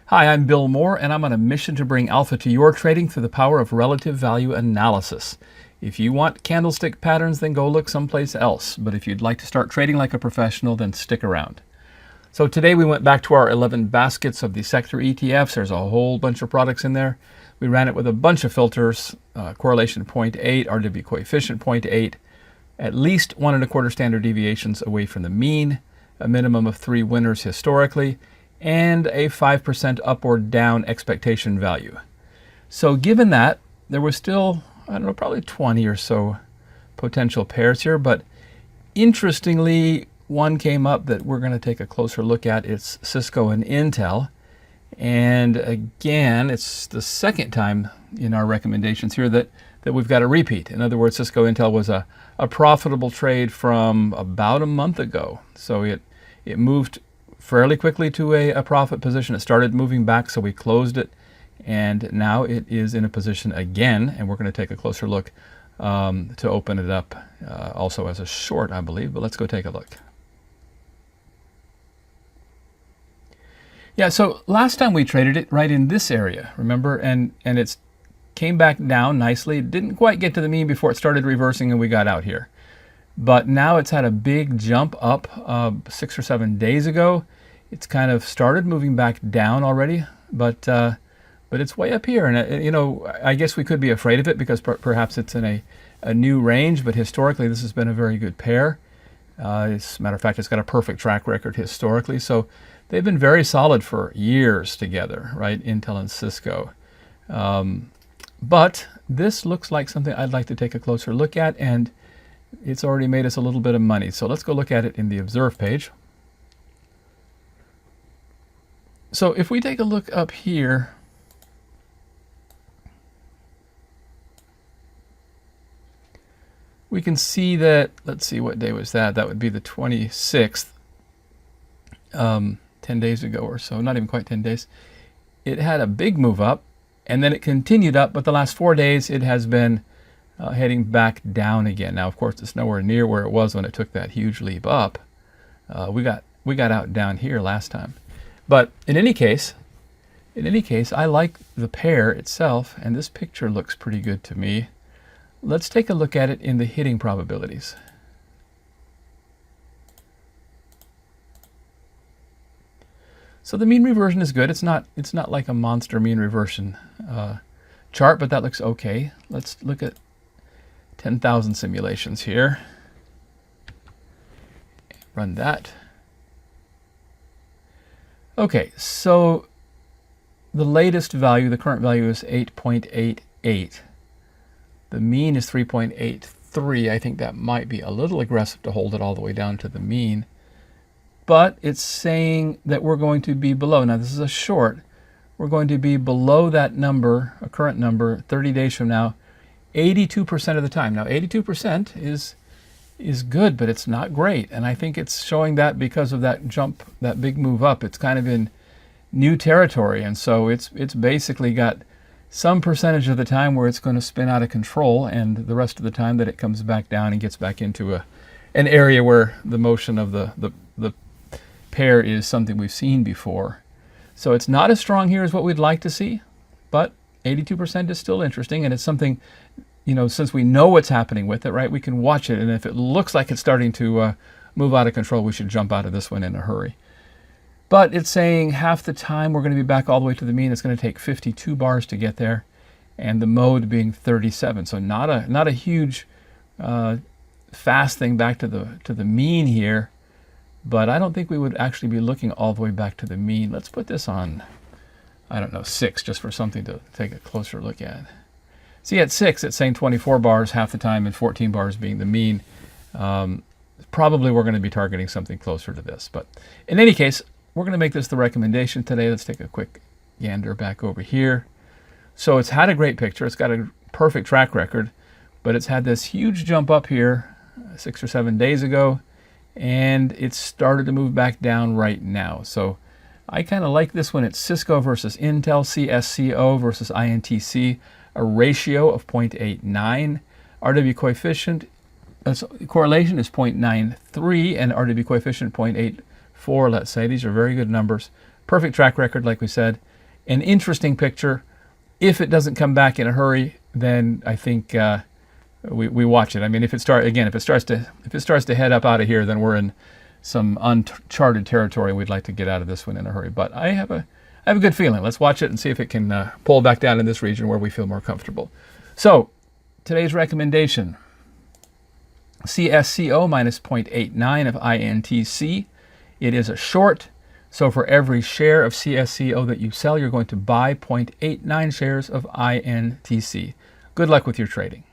Hi, I'm Bill Moore, and I'm on a mission to bring alpha to your trading through the power of relative value analysis. If you want candlestick patterns, then go look someplace else. But if you'd like to start trading like a professional, then stick around. So today we went back to our 11 baskets of the sector ETFs. There's a whole bunch of products in there. We ran it with a bunch of filters, correlation 0.8, RW coefficient 0.8, at least 1.25 standard deviations away from the mean, a minimum of 3 winners historically, and a 5% up or down expectation value. So given that, there was still, I don't know, probably 20 or so potential pairs here, but interestingly, one came up that we're going to take a closer look at. It's Cisco and Intel. And again, it's the second time in our recommendations here that we've got a repeat. In other words, Cisco Intel was a profitable trade from about a month ago. So it moved fairly quickly to a profit position. It started moving back, so we closed it. And now it is in a position again, and we're going to take a closer look to open it up also as a short, I believe. But let's go take a look. Yeah, so last time we traded it right in this area, remember? And it's came back down nicely. It didn't quite get to the mean before it started reversing and we got out here. But now it's had a big jump up 6 or 7 days ago. It's kind of started moving back down already, but it's way up here. And, you know, I guess we could be afraid of it because perhaps it's in a new range, but historically this has been a very good pair. As a matter of fact, it's got a perfect track record historically. So they've been very solid for years together, right? Intel and Cisco. But this looks like something I'd like to take a closer look at, and it's already made us a little bit of money. So let's go look at it in the Observe page. So if we take a look up here, we can see that, let's see, what day was that? That would be the 26th, 10 days ago or so, not even quite 10 days. It had a big move up, and then it continued up, but the last 4 days it has been heading back down again. Now, of course, it's nowhere near where it was when it took that huge leap up. We got out down here last time. But in any case, I like the pair itself, and this picture looks pretty good to me. Let's take a look at it in the hitting probabilities. So the mean reversion is good. It's not like a monster mean reversion chart, but that looks okay. Let's look at 10,000 simulations here. Run that. Okay, so the latest value, the current value is 8.88. The mean is 3.83. I think that might be a little aggressive to hold it all the way down to the mean. But it's saying that we're going to be below. Now, this is a short. We're going to be below that number, a current number, 30 days from now, 82% of the time. Now, 82% is good, but it's not great. And I think it's showing that because of that jump, that big move up. It's kind of in new territory. And so it's basically got some percentage of the time where it's going to spin out of control, and the rest of the time that it comes back down and gets back into an area where the motion of the pair is something we've seen before. So it's not as strong here as what we'd like to see, but 82% is still interesting, and it's something, you know, since we know what's happening with it, right, we can watch it, and if it looks like it's starting to move out of control, we should jump out of this one in a hurry. But it's saying half the time we're going to be back all the way to the mean. It's going to take 52 bars to get there, and the mode being 37. So not a huge fast thing back to the mean here, but I don't think we would actually be looking all the way back to the mean. Let's put this on, I don't know, 6, just for something to take a closer look at. See, at 6, it's saying 24 bars half the time and 14 bars being the mean. Probably we're going to be targeting something closer to this. But in any case, we're going to make this the recommendation today. Let's take a quick gander back over here. So it's had a great picture. It's got a perfect track record, but it's had this huge jump up here 6 or 7 days ago, and it's started to move back down right now. So I kind of like this one. It's Cisco versus Intel, CSCO versus INTC, a ratio of 0.89. RW coefficient, correlation is 0.93, and RW coefficient 0.84, let's say. These are very good numbers. Perfect track record, like we said. an interesting picture. If it doesn't come back in a hurry, then I think we watch it. I mean, if it starts to head up out of here, then we're in some uncharted territory. We'd like to get out of this one in a hurry. But I have a good feeling. Let's watch it and see if it can pull back down in this region where we feel more comfortable. So today's recommendation: CSCO minus 0.89 of INTC. It is a short. So for every share of CSCO that you sell, you're going to buy 0.89 shares of INTC. Good luck with your trading.